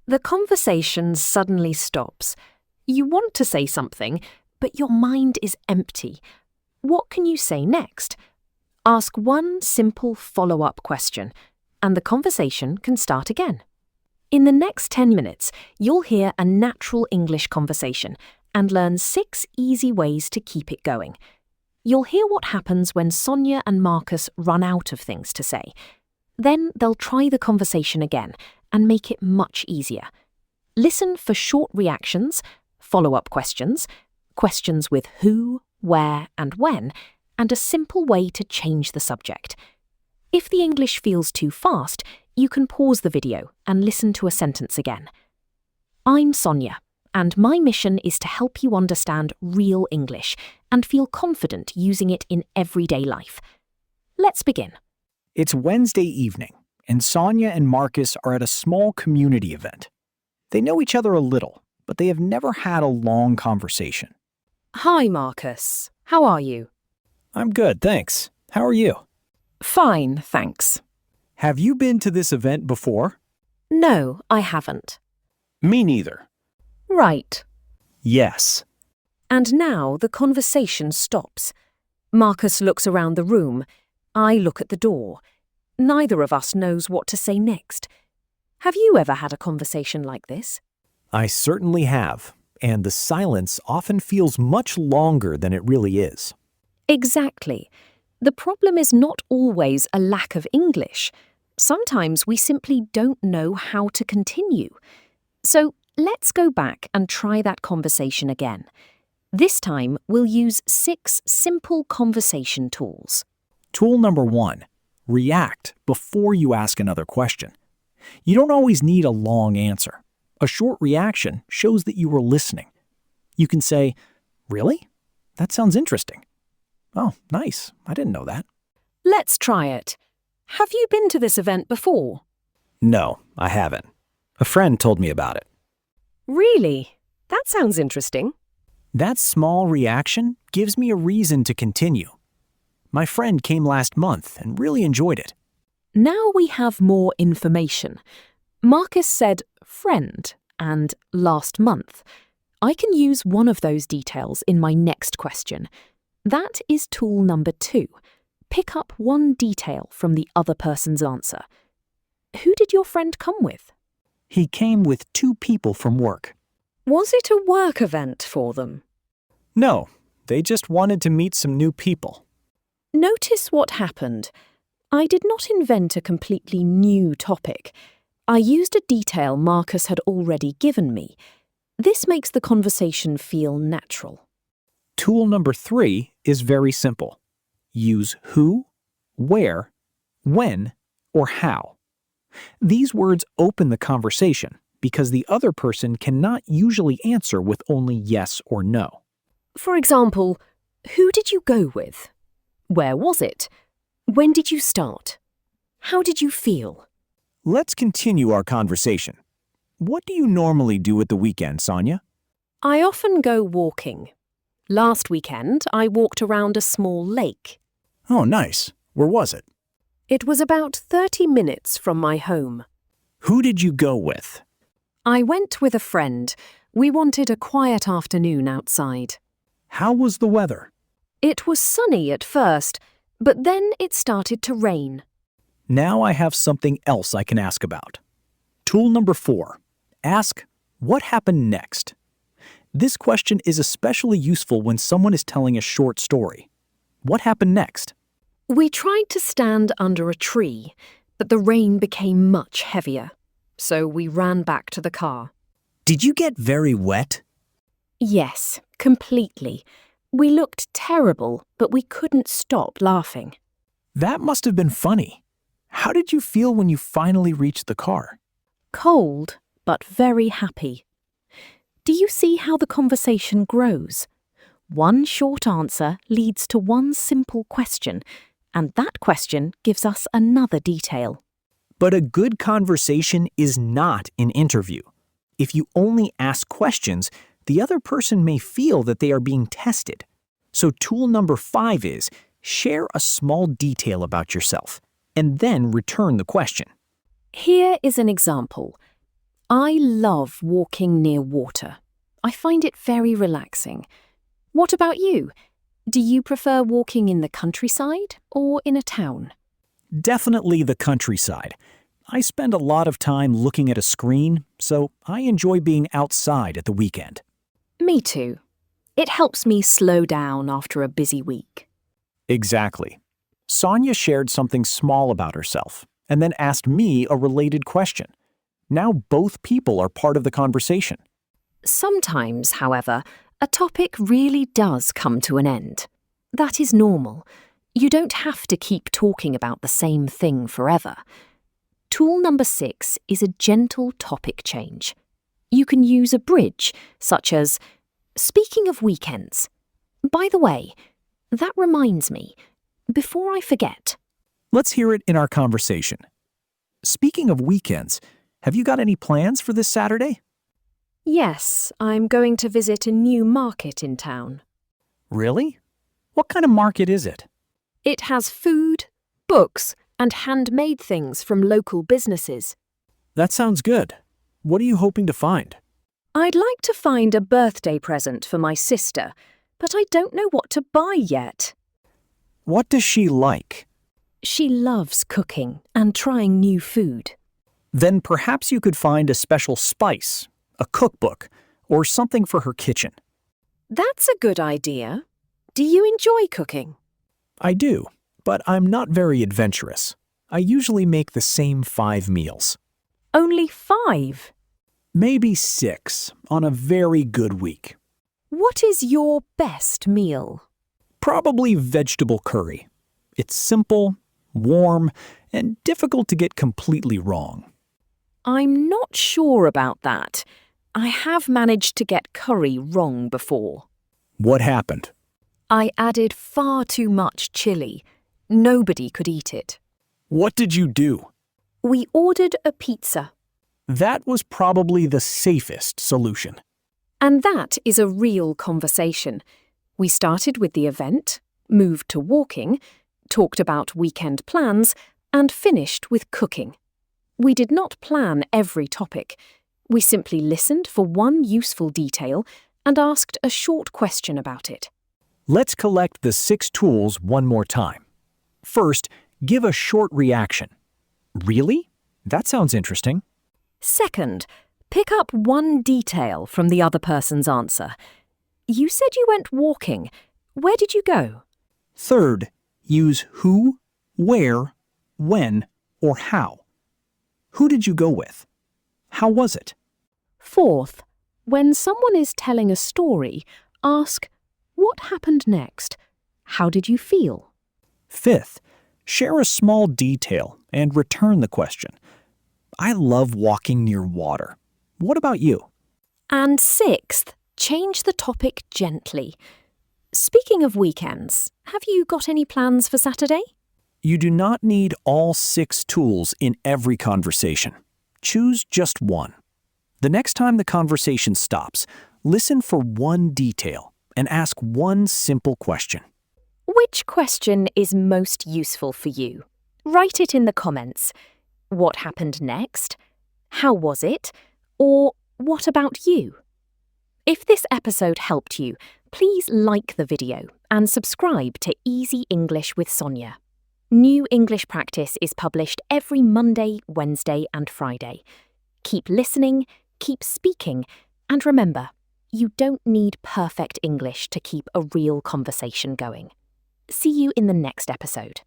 The conversation suddenly stops. You want to say something, but your mind is empty. What can you say next? Ask one simple follow-up question, and the conversation can start again. In the next 10 minutes, you'll hear a natural English conversation and learn 6 easy ways to keep it going. You'll hear what happens when Sonja and Marcus run out of things to say. Then they'll try the conversation again and make it much easier. Listen for short reactions, follow-up questions, questions with who, where, and when, and a simple way to change the subject. If the English feels too fast, you can pause the video and listen to a sentence again. I'm Sonja, and my mission is to help you understand real English and feel confident using it in everyday life. Let's begin. It's Wednesday evening, and Sonja and Marcus are at a small community event. They know each other a little, but they have never had a long conversation. Hi, Marcus. How are you? I'm good, thanks. How are you? Fine, thanks. Have you been to this event before? No, I haven't. Me neither. Right. Yes. And now the conversation stops. Marcus looks around the room. I look at the door. Neither of us knows what to say next. Have you ever had a conversation like this? I certainly have, and the silence often feels much longer than it really is. Exactly. The problem is not always a lack of English. Sometimes we simply don't know how to continue. So let's go back and try that conversation again. This time we'll use 6 simple conversation tools. Tool number 1, react before you ask another question. You don't always need a long answer. A short reaction shows that you were listening. You can say, "Really? That sounds interesting." "Oh, nice. I didn't know that." Let's try it. Have you been to this event before? No, I haven't. A friend told me about it. Really? That sounds interesting. That small reaction gives me a reason to continue. My friend came last month and really enjoyed it. Now we have more information. Marcus said friend and last month. I can use one of those details in my next question. That is tool number 2. Pick up one detail from the other person's answer. Who did your friend come with? He came with 2 people from work. Was it a work event for them? No, they just wanted to meet some new people. Notice what happened. I did not invent a completely new topic. I used a detail Marcus had already given me. This makes the conversation feel natural. Tool number 3 is very simple. Use who, where, when, or how. These words open the conversation because the other person cannot usually answer with only yes or no. For example, who did you go with? Where was it? When did you start? How did you feel? Let's continue our conversation. What do you normally do at the weekend, Sonja? I often go walking. Last weekend, I walked around a small lake. Oh, nice. Where was it? It was about 30 minutes from my home. Who did you go with? I went with a friend. We wanted a quiet afternoon outside. How was the weather? It was sunny at first, but then it started to rain. Now I have something else I can ask about. Tool number 4. Ask, what happened next? This question is especially useful when someone is telling a short story. What happened next? We tried to stand under a tree, but the rain became much heavier, so we ran back to the car. Did you get very wet? Yes, completely. We looked terrible, but we couldn't stop laughing. That must have been funny. How did you feel when you finally reached the car? Cold, but very happy. Do you see how the conversation grows? One short answer leads to one simple question, and that question gives us another detail. But a good conversation is not an interview. If you only ask questions, the other person may feel that they are being tested. So tool number 5 is share a small detail about yourself, and then return the question. Here is an example. I love walking near water. I find it very relaxing. What about you? Do you prefer walking in the countryside or in a town? Definitely the countryside. I spend a lot of time looking at a screen, so I enjoy being outside at the weekend. Me too. It helps me slow down after a busy week. Exactly. Sonja shared something small about herself and then asked me a related question. Now both people are part of the conversation. Sometimes, however, a topic really does come to an end. That is normal. You don't have to keep talking about the same thing forever. Tool number 6 is a gentle topic change. You can use a bridge, such as, "Speaking of weekends. By the way, that reminds me, before I forget." Let's hear it in our conversation. Speaking of weekends, have you got any plans for this Saturday? Yes, I'm going to visit a new market in town. Really? What kind of market is it? It has food, books, and handmade things from local businesses. That sounds good. What are you hoping to find? I'd like to find a birthday present for my sister, but I don't know what to buy yet. What does she like? She loves cooking and trying new food. Then perhaps you could find a special spice, a cookbook, or something for her kitchen. That's a good idea. Do you enjoy cooking? I do, but I'm not very adventurous. I usually make the same 5 meals. Only 5? Maybe 6 on a very good week. What is your best meal? Probably vegetable curry. It's simple, warm, and difficult to get completely wrong. I'm not sure about that. I have managed to get curry wrong before. What happened? I added far too much chili. Nobody could eat it. What did you do? We ordered a pizza. That was probably the safest solution. And that is a real conversation. We started with the event, moved to walking, talked about weekend plans, and finished with cooking. We did not plan every topic. We simply listened for one useful detail and asked a short question about it. Let's collect the 6 tools one more time. First, give a short reaction. Really? That sounds interesting. Second, pick up one detail from the other person's answer. You said you went walking. Where did you go? Third, use who, where, when, or how. Who did you go with? How was it? Fourth, when someone is telling a story, ask, "What happened next? How did you feel?" Fifth, share a small detail and return the question. I love walking near water. What about you? And sixth, change the topic gently. Speaking of weekends, have you got any plans for Saturday? You do not need all 6 tools in every conversation. Choose just one. The next time the conversation stops, listen for one detail and ask one simple question. Which question is most useful for you? Write it in the comments. What happened next? How was it? Or what about you? If this episode helped you, please like the video and subscribe to Easy English with Sonja. New English practice is published every Monday, Wednesday, and Friday. Keep listening, keep speaking, and remember, you don't need perfect English to keep a real conversation going. See you in the next episode.